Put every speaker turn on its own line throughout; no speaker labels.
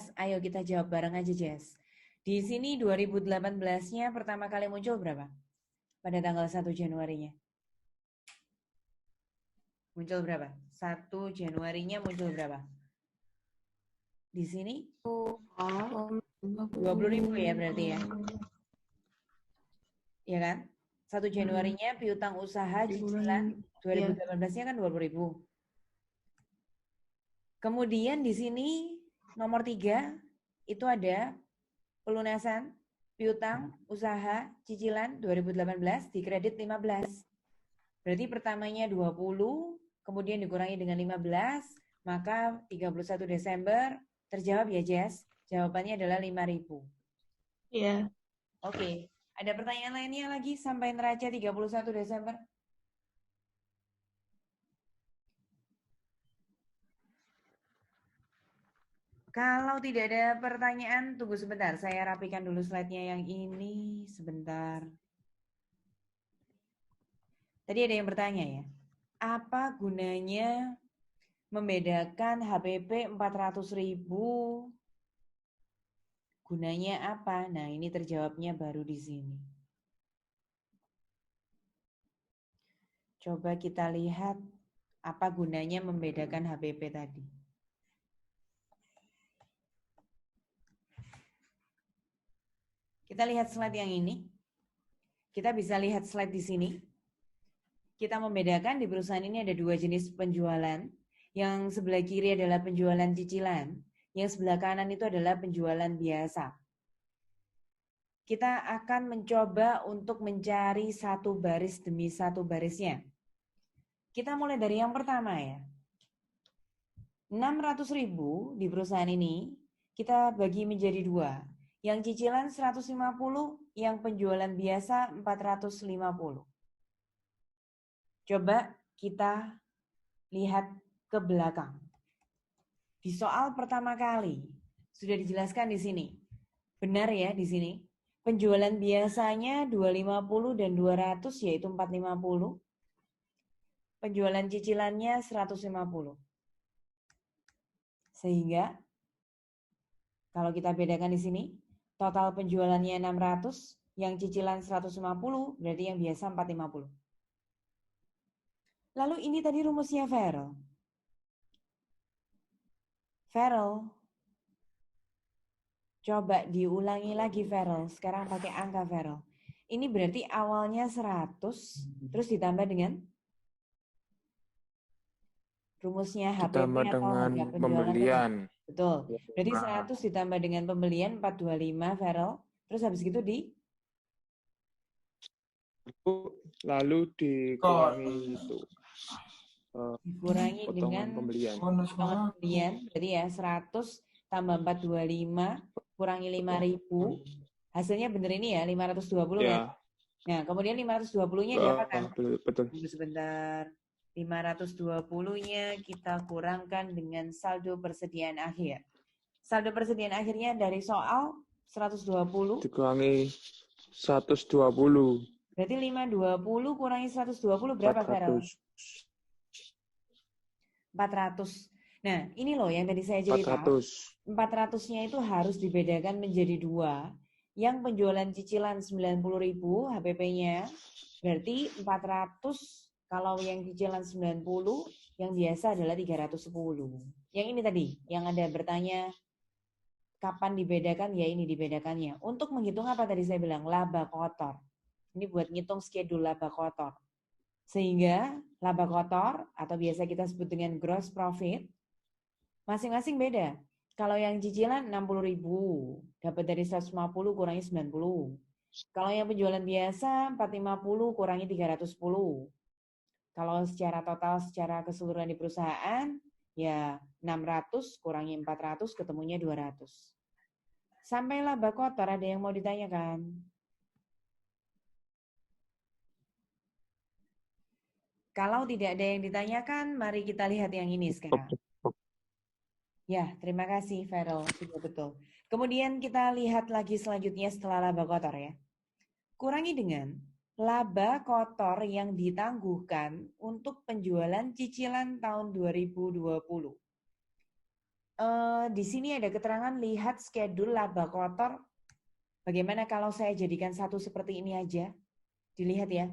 Jess? Ayo kita jawab bareng aja, Jess. Di sini 2018-nya pertama kali muncul berapa? Pada tanggal 1 Januarinya. Muncul berapa? 1 Januarinya muncul berapa? Di sini 20.000 ya berarti ya. Ya kan? 1 Januarinya piutang usaha cicilan 2018-nya kan 20.000. Kemudian di sini nomor 3 itu ada pelunasan piutang usaha cicilan 2018 di kredit 15. Berarti pertamanya 20, kemudian dikurangi dengan 15, maka 31 Desember terjawab ya Jess. Jawabannya adalah 5.000.
Iya.
Oke. Ada pertanyaan lainnya lagi sampai neraca 31 Desember? Kalau tidak ada pertanyaan, tunggu sebentar. Saya rapikan dulu slide-nya yang ini. Sebentar. Tadi ada yang bertanya ya. Apa gunanya membedakan HPP 400.000? Gunanya apa? Nah, ini terjawabnya baru di sini. Coba kita lihat apa gunanya membedakan HPP tadi. Kita lihat slide yang ini. Kita bisa lihat slide di sini. Kita membedakan di perusahaan ini ada 2 jenis penjualan. Yang sebelah kiri adalah penjualan cicilan. Yang sebelah kanan itu adalah penjualan biasa. Kita akan mencoba untuk mencari satu baris demi satu barisnya. Kita mulai dari yang pertama ya. 600.000 di perusahaan ini kita bagi menjadi 2. Yang cicilan 150, yang penjualan biasa 450. Coba kita lihat ke belakang. Di soal pertama kali sudah dijelaskan di sini. Benar ya di sini. Penjualan biasanya 250 dan 200 yaitu 450. Penjualan cicilannya 150. Sehingga kalau kita bedakan di sini, total penjualannya 600, yang cicilan 150, berarti yang biasa 450. Lalu ini tadi rumusnya Farrell. Farrell, coba diulangi lagi Farrell. Sekarang pakai angka Farrell. Ini berarti awalnya 100, terus ditambah dengan rumusnya HPP
Ditambah
atau
dengan
harga penjualan
pembelian.
Betul. Berarti 100 ditambah dengan pembelian 425 Farrell. Terus habis gitu
lalu dikurangi itu.
Dikurangi dengan
pembelian.
potongan pembelian. Berarti ya 100 tambah 425 kurangi 5.000. Hasilnya bener ini ya 520
Ya.
kan? Nah, kemudian 520-nya diapakan?
Betul.
Tunggu sebentar. 520-nya kita kurangkan dengan saldo persediaan akhir. Saldo persediaan akhirnya dari soal 120
dikurangi 120.
Berarti 520 kurangi 120 berapa, Farel? 400. Nah, ini loh yang tadi saya cerita. 400-nya itu harus dibedakan menjadi 2. Yang penjualan cicilan 90.000 HPP-nya. Berarti 400 kalau yang cicilan 90, yang biasa adalah 310. Yang ini tadi, yang ada bertanya kapan dibedakan, ya ini dibedakannya. Untuk menghitung apa tadi saya bilang? Laba kotor. Ini buat ngitung schedule laba kotor. Sehingga laba kotor atau biasa kita sebut dengan gross profit masing-masing beda. Kalau yang cicilan 60.000 dapat dari 150 kurangi 90. Kalau yang penjualan biasa 450 kurangi 310. Kalau secara total secara keseluruhan di perusahaan ya 600 kurangi 400 ketemunya 200. Sampai laba kotor ada yang mau ditanyakan? Kalau tidak ada yang ditanyakan, mari kita lihat yang ini sekarang. Ya, terima kasih Farrell, sudah betul. Kemudian kita lihat lagi selanjutnya setelah laba kotor ya. Kurangi dengan laba kotor yang ditangguhkan untuk penjualan cicilan tahun 2020. Di sini ada keterangan lihat schedule laba kotor. Bagaimana kalau saya jadikan satu seperti ini aja? Dilihat ya.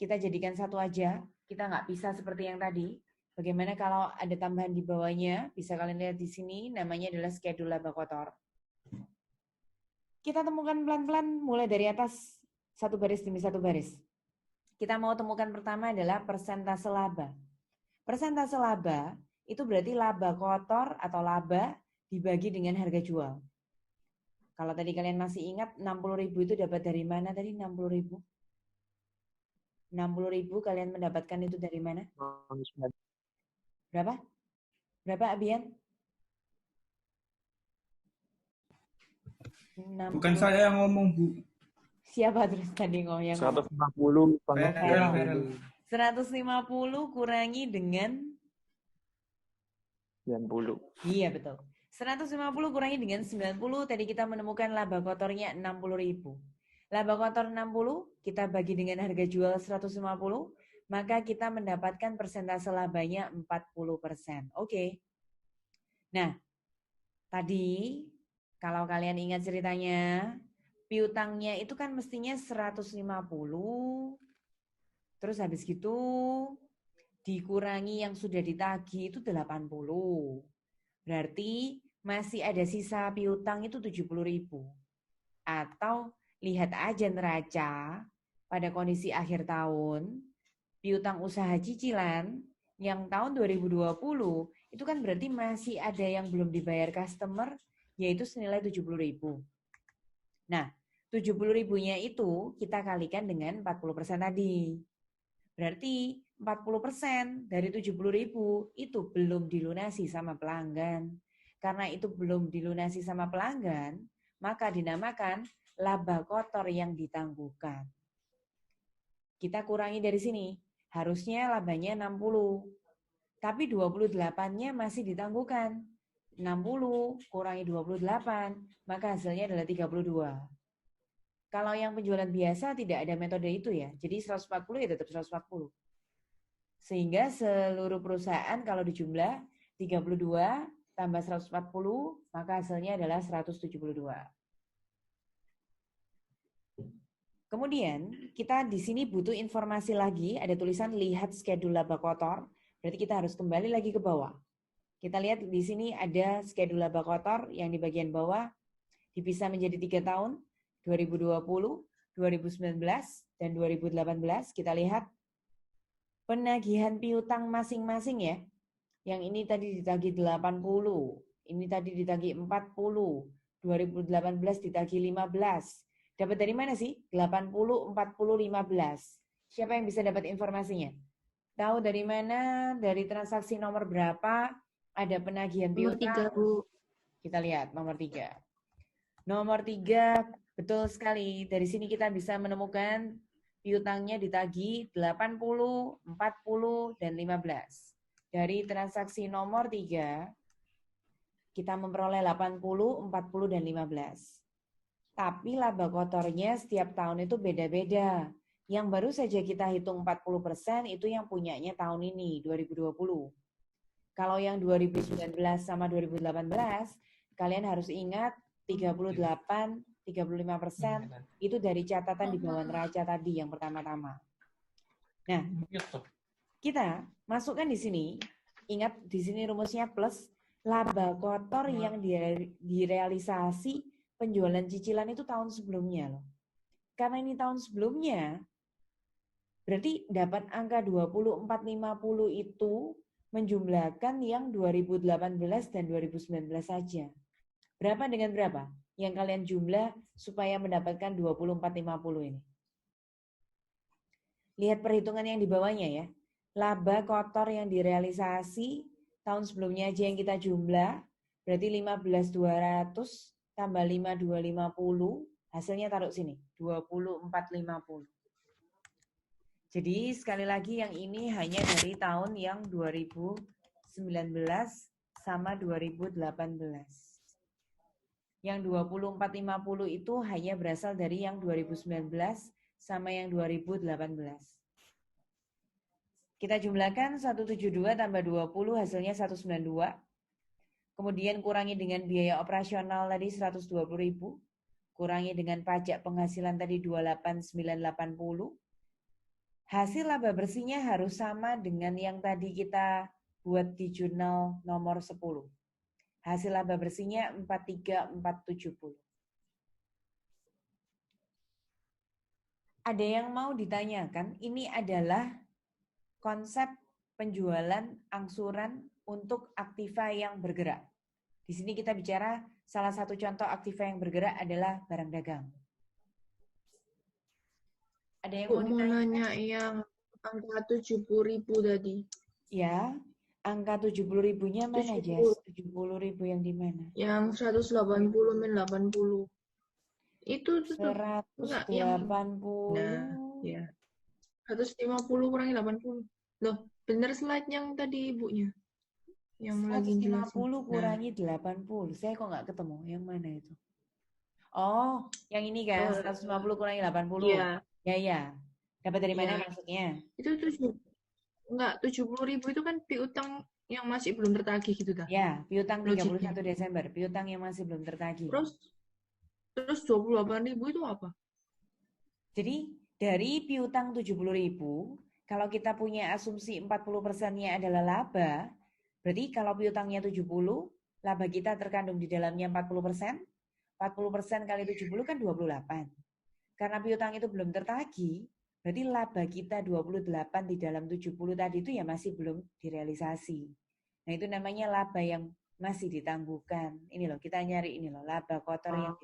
Kita jadikan satu aja. Kita nggak bisa seperti yang tadi. Bagaimana kalau ada tambahan di bawahnya? Bisa kalian lihat di sini. Namanya adalah schedule laba kotor. Kita temukan pelan-pelan mulai dari atas satu baris demi satu baris. Kita mau temukan pertama adalah persentase laba. Persentase laba itu berarti laba kotor atau laba dibagi dengan harga jual. Kalau tadi kalian masih ingat 60.000 itu dapat dari mana tadi 60.000? 60.000 kalian mendapatkan itu dari mana? Berapa? Berapa Abian?
Bukan saya yang ngomong, Bu.
Siapa terus tadi yang
150
150 kurangi dengan
90.
Iya betul. 150 kurangi dengan 90 tadi kita menemukan laba kotornya 60.000. Laba kotor 60 kita bagi dengan harga jual 150, maka kita mendapatkan persentase labanya 40%. Oke. Nah, tadi kalau kalian ingat ceritanya, piutangnya itu kan mestinya 150, terus habis gitu dikurangi yang sudah ditagih itu 80. Berarti masih ada sisa piutang itu 70.000. Atau lihat aja neraca pada kondisi akhir tahun, piutang usaha cicilan yang tahun 2020 itu kan berarti masih ada yang belum dibayar customer, yaitu senilai 70.000. Nah, 70.000-nya itu kita kalikan dengan 40% tadi. Berarti 40% dari 70.000 itu belum dilunasi sama pelanggan. Karena itu belum dilunasi sama pelanggan, maka dinamakan laba kotor yang ditangguhkan. Kita kurangi dari sini. Harusnya labanya 60. Tapi 28-nya masih ditangguhkan. 60 kurangi 28, maka hasilnya adalah 32. Kalau yang penjualan biasa tidak ada metode itu ya. Jadi 140 ya tetap 140. Sehingga seluruh perusahaan kalau dijumlah 32 tambah 140, maka hasilnya adalah 172. Kemudian kita di sini butuh informasi lagi, ada tulisan lihat schedule laba kotor, berarti kita harus kembali lagi ke bawah. Kita lihat di sini ada schedule laba kotor yang di bagian bawah dipisah menjadi 3 tahun, 2020, 2019, dan 2018. Kita lihat penagihan piutang masing-masing ya. Yang ini tadi ditagih 80, ini tadi ditagih 40, 2018 ditagih 15. Dapat dari mana sih? 80, 40, 15. Siapa yang bisa dapat informasinya? Tahu dari mana? Dari transaksi nomor berapa? Ada penagihan piutang.
Nomor 3, Bu.
Kita lihat nomor 3. Nomor 3, betul sekali. Dari sini kita bisa menemukan piutangnya ditagih 80, 40, dan 15. Dari transaksi nomor 3, kita memperoleh 80, 40, dan 15. Tapi laba kotornya setiap tahun itu beda-beda. Yang baru saja kita hitung 40% itu yang punyanya tahun ini, 2020. Kalau yang 2019 sama 2018, kalian harus ingat 38, 35% itu dari catatan di bawah neraca tadi yang pertama-tama. Nah, kita masukkan di sini, ingat di sini rumusnya plus laba kotor yang direalisasi penjualan cicilan itu tahun sebelumnya loh. Karena ini tahun sebelumnya, berarti dapat angka 2450 itu menjumlahkan yang 2018 dan 2019 saja. Berapa dengan berapa? Yang kalian jumlah supaya mendapatkan 2450 ini. Lihat perhitungan yang di bawahnya ya. Laba kotor yang direalisasi tahun sebelumnya aja yang kita jumlah, berarti 15.200 tambah 5.250, hasilnya taruh sini, 24.50. Jadi sekali lagi yang ini hanya dari tahun yang 2019 sama 2018. Yang 24.50 itu hanya berasal dari yang 2019 sama yang 2018. Kita jumlahkan 172 tambah 20 hasilnya 192. Kemudian kurangi dengan biaya operasional tadi 120.000. Kurangi dengan pajak penghasilan tadi 28.980. Hasil laba bersihnya harus sama dengan yang tadi kita buat di jurnal nomor 10. Hasil laba bersihnya 43470. Ada yang mau ditanyakan? Ini adalah konsep penjualan angsuran untuk aktiva yang bergerak. Di sini kita bicara salah satu contoh aktiva yang bergerak adalah barang dagang. Ada yang mau
ditanya? Nanya yang angka 70.000 tadi.
Ya, angka 70.000-nya mana, Jess? 70.000 yang di mana?
Yang 180 min 80. Itu
180.
Nah, ya. 150 kurangi 80. Loh, bener slide yang tadi ibunya. Yang
150
lagi jelasin.
kurangi 80. Saya kok nggak ketemu. Yang mana itu? Oh, yang ini kan. 150 kurangi 80.
Iya.
Ya. Dapat dari mana maksudnya?
Itu 70.000 itu kan piutang yang masih belum tertagih gitu dah.
Ya, piutang 31 Desember. Piutang yang masih belum tertagih.
Terus 28.000 itu apa?
Jadi dari piutang 70.000, kalau kita punya asumsi 40%-nya adalah laba, berarti kalau piutangnya 70, laba kita terkandung di dalamnya 40%, 40% kali 70 kan 28. Karena piutang itu belum tertagih, berarti laba kita 28 di dalam 70 tadi itu ya masih belum direalisasi. Nah itu namanya laba yang masih ditangguhkan. Ini loh, kita nyari ini loh, laba kotor yang